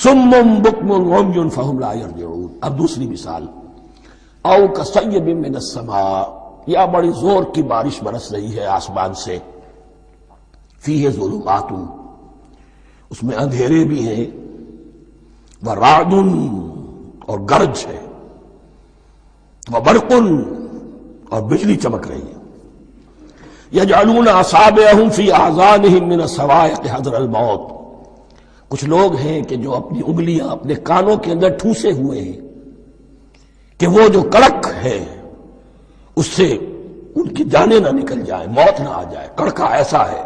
صم بکم عمی فہم لا یرجعون. اب دوسری مثال، او کصیب من السماء، یا بڑی زور کی بارش برس رہی ہے آسمان سے، فیہ ظلمات، اس میں اندھیرے بھی ہیں، ورعد، اور گرج ہے، وبرق، اور بجلی چمک رہی ہے. یجعلون اصابعهم فی اذانهم من الصواعق حذر الموت. کچھ لوگ ہیں کہ جو اپنی انگلیاں اپنے کانوں کے اندر ٹھوسے ہوئے ہیں کہ وہ جو کڑک ہے اس سے ان کی جانیں نہ نکل جائیں، موت نہ آ جائے. کڑکا ایسا ہے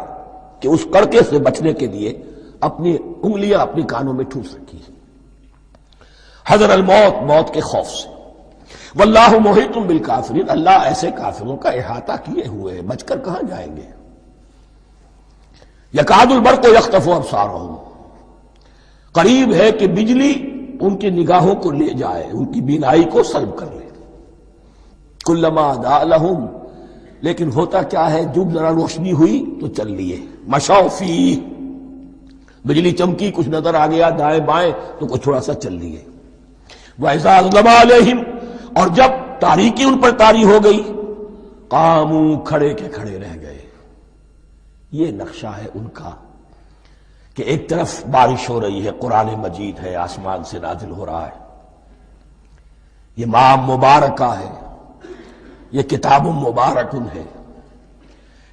کہ اس کڑکے سے بچنے کے لیے اپنی انگلیاں اپنی کانوں میں ٹھوس رکھی ہیں، حذر الموت، موت کے خوف سے. واللہ محیط بالکافرین، اللہ ایسے کافروں کا احاطہ کیے ہوئے ہیں، بچ کر کہاں جائیں گے. یکاد البرق یخطف ابصارهم، قریب ہے کہ بجلی ان کی نگاہوں کو لے جائے، ان کی بینائی کو سلب کر لے. کلما اضاء لهم، لیکن ہوتا کیا ہے، جب ذرا روشنی ہوئی تو چل لیے. مشوا فیہ، بجلی چمکی، کچھ نظر آ گیا دائیں بائیں تو کچھ تھوڑا سا چل لیے. وَإِذَا أَظْلَمَ عَلَيْهِمْ، اور جب تاریکی ان پر طاری ہو گئی، قاموا، کھڑے کے کھڑے رہ گئے. یہ نقشہ ہے ان کا کہ ایک طرف بارش ہو رہی ہے، قرآن مجید ہے، آسمان سے نازل ہو رہا ہے، یہ ماہ مبارکہ ہے، یہ کتاب مبارک ہے،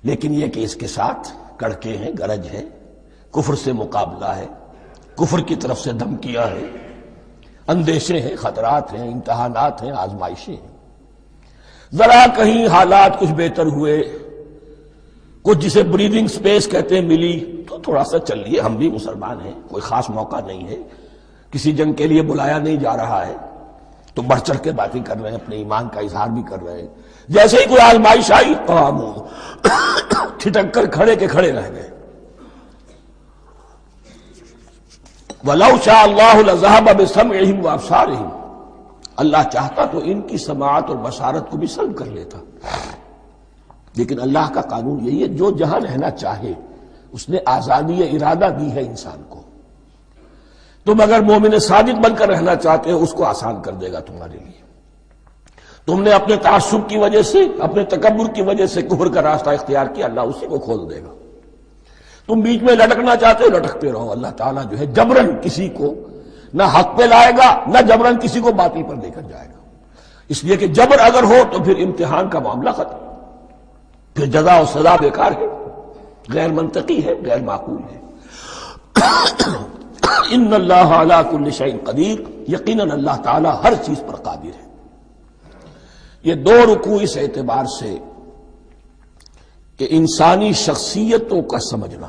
لیکن یہ کہ اس کے ساتھ کڑکے ہیں، گرج ہے، کفر سے مقابلہ ہے، کفر کی طرف سے دھمکیاں ہیں، اندیشے ہیں، خطرات ہیں، امتحانات ہیں، آزمائشیں ہیں. ذرا کہیں حالات کچھ بہتر ہوئے، کچھ جسے بریدنگ سپیس کہتے ہیں ملی تو تھوڑا سا چل لیے. ہم بھی مسلمان ہیں، کوئی خاص موقع نہیں ہے، کسی جنگ کے لیے بلایا نہیں جا رہا ہے تو بڑھ چڑھ کے باتیں کر رہے ہیں، اپنے ایمان کا اظہار بھی کر رہے ہیں. جیسے ہی کوئی آزمائش آئی قاموا، ٹھٹک کر کھڑے کے کھڑے رہ گئے. وَلَوْ شَاءَ اللَّهُ لَذَهَبَ بِسَمْعِهِمْ وَأَبْصَارِهِمْ، اللہ چاہتا تو ان کی سماعت اور بصارت کو بھی سلب کر لیتا، لیکن اللہ کا قانون یہی ہے، جو جہاں رہنا چاہے اس نے آزادی ارادہ دی ہے انسان کو. تم اگر مومن صادق بن کر رہنا چاہتے ہو اس کو آسان کر دے گا تمہارے لیے. تم نے اپنے تعصب کی وجہ سے، اپنے تکبر کی وجہ سے کفر کا راستہ اختیار کیا، اللہ اسی کو کھول دے گا. تم بیچ میں لٹکنا چاہتے ہو، لٹکتے رہو. اللہ تعالیٰ جو ہے جبرن کسی کو نہ حق پہ لائے گا، نہ جبرن کسی کو باطل پر لے کر جائے گا. اس لیے کہ جبر اگر ہو تو پھر امتحان کا معاملہ ختم، پھر جزا و سزا بیکار ہے، غیر منطقی ہے، غیر معقول ہے. ان اللہ علی کل شیء قدیر، یقیناً اللہ تعالیٰ ہر چیز پر قادر ہے. یہ دو رکوع اس اعتبار سے کہ انسانی شخصیتوں کا سمجھنا،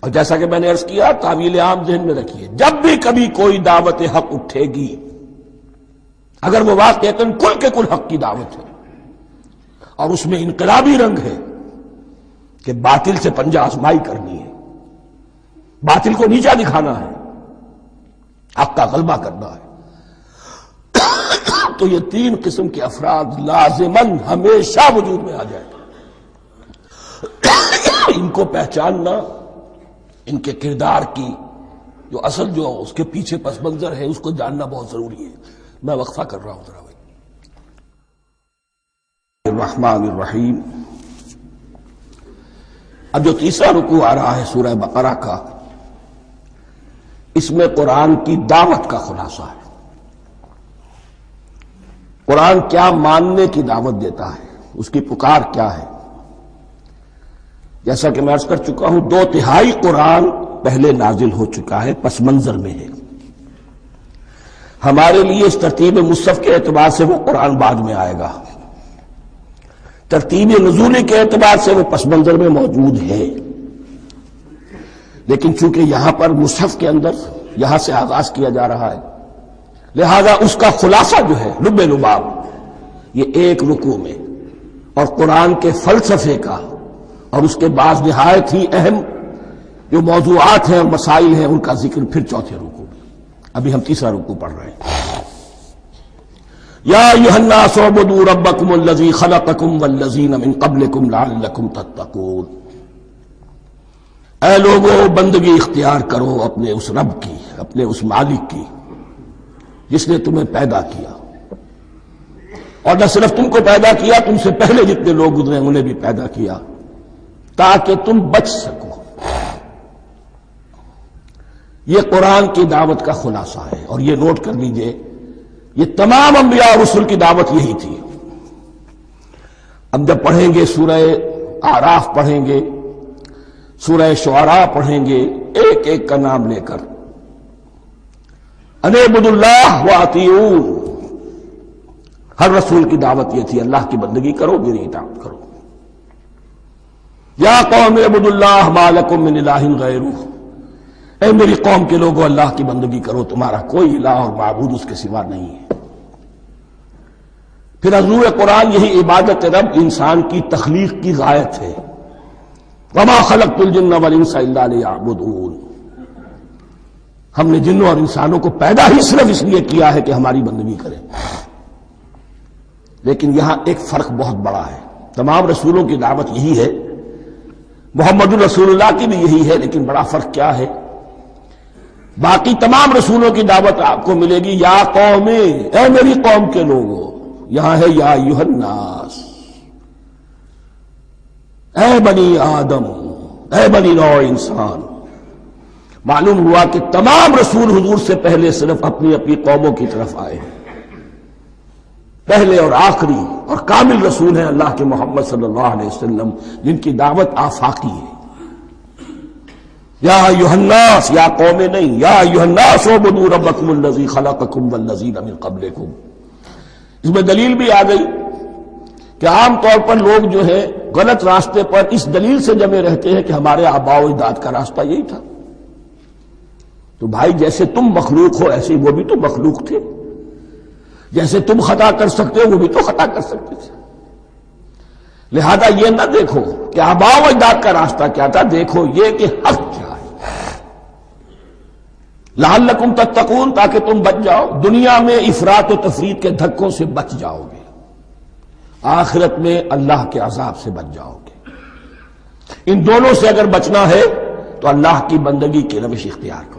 اور جیسا کہ میں نے عرض کیا تعویل عام ذہن میں رکھیے، جب بھی کبھی کوئی دعوت حق اٹھے گی، اگر وہ واقعتاً کل کے کل حق کی دعوت ہے اور اس میں انقلابی رنگ ہے کہ باطل سے پنجہ آزمائی کرنی ہے، باطل کو نیچا دکھانا ہے، حق کا غلبہ کرنا ہے، تو یہ تین قسم کے افراد لازماً ہمیشہ وجود میں آ جائیں. ان کو پہچاننا، ان کے کردار کی جو اصل جو اس کے پیچھے پس منظر ہے اس کو جاننا بہت ضروری ہے. میں وقفہ کر رہا ہوں ذرا بھائی. الرحمن الرحیم. اب جو تیسرا رکوع آ رہا ہے سورہ بقرہ کا، اس میں قرآن کی دعوت کا خلاصہ ہے. قرآن کیا ماننے کی دعوت دیتا ہے، اس کی پکار کیا ہے. جیسا کہ میں عرض کر چکا ہوں 2/3 قرآن پہلے نازل ہو چکا ہے، پس منظر میں ہے. ہمارے لیے اس ترتیب مصحف کے اعتبار سے وہ قرآن بعد میں آئے گا، ترتیب نزولی کے اعتبار سے وہ پس منظر میں موجود ہے. لیکن چونکہ یہاں پر مصحف کے اندر یہاں سے آغاز کیا جا رہا ہے، لہذا اس کا خلاصہ جو ہے لب لباب یہ ایک رکوع میں، اور قرآن کے فلسفے کا اور اس کے بعض نہایت ہی اہم جو موضوعات ہیں اور مسائل ہیں ان کا ذکر پھر چوتھے رکوع میں. ابھی ہم تیسرا رکوع پڑھ رہے ہیں. یا ایھا الناس اعبدوا ربکم الذی خلقکم والذین من قبلکم لعلکم تتقون. اے لوگوں بندگی اختیار کرو اپنے اس رب کی، اپنے اس مالک کی جس نے تمہیں پیدا کیا، اور نہ صرف تم کو پیدا کیا، تم سے پہلے جتنے لوگ گزرے انہیں بھی پیدا کیا تاکہ تم بچ سکو۔ یہ قرآن کی دعوت کا خلاصہ ہے، اور یہ نوٹ کر لیجئے یہ تمام انبیاء اور رسل کی دعوت یہی تھی۔ اب جب پڑھیں گے سورہ اعراف پڑھیں گے، سورہ شعراء پڑھیں گے، ایک ایک کا نام لے کر ان اعبدوا اللہ واطیعون، ہر رسول کی دعوت یہ تھی اللہ کی بندگی کرو، میری اطاعت کرو۔ یا قوم اعبدوا اللہ ما لکم من الہ غیرہ، اے میری قوم کے لوگوں اللہ کی بندگی کرو، تمہارا کوئی الہ اور معبود اس کے سوا نہیں ہے۔ پھر حضور قرآن یہی عبادت رب انسان کی تخلیق کی غایت ہے، وما خلقت الجن والانس الا لیعبدون، ہم نے جنوں اور انسانوں کو پیدا ہی صرف اس لیے کیا ہے کہ ہماری بندگی کریں۔ لیکن یہاں ایک فرق بہت بڑا ہے، تمام رسولوں کی دعوت یہی ہے، محمد الرسول اللہ کی بھی یہی ہے، لیکن بڑا فرق کیا ہے؟ باقی تمام رسولوں کی دعوت آپ کو ملے گی یا قوم، اے میری قوم کے لوگوں، یہاں ہے یا ایھا الناس، اے بنی آدم، اے بنی نوع انسان۔ معلوم ہوا کہ تمام رسول حضور سے پہلے صرف اپنی اپنی قوموں کی طرف آئے ہیں، پہلے اور آخری اور کامل رسول ہیں اللہ کے محمد صلی اللہ علیہ وسلم، جن کی دعوت آفاقی ہے۔ یا ایھا الناس، یا قوم نہیں، یا ایھا الناس اعبدوا ربکم الذی خلقکم والذین من قبلکم۔ اس میں دلیل بھی آ گئی کہ عام طور پر لوگ جو ہے غلط راستے پر اس دلیل سے جمے رہتے ہیں کہ ہمارے آباء و اجداد کا راستہ یہی تھا۔ تو بھائی جیسے تم مخلوق ہو ایسے وہ بھی تو مخلوق تھے، جیسے تم خطا کر سکتے ہو وہ بھی تو خطا کر سکتے تھے۔ لہذا یہ نہ دیکھو کہ آباء و اجداد کا راستہ کیا تھا، دیکھو یہ کہ حق کیا ہے، لعلکم تتقون، تاکہ تم بچ جاؤ، دنیا میں افراط و تفریط کے دھکوں سے بچ جاؤ گے، آخرت میں اللہ کے عذاب سے بچ جاؤ گے۔ ان دونوں سے اگر بچنا ہے تو اللہ کی بندگی کی روش اختیار کرو۔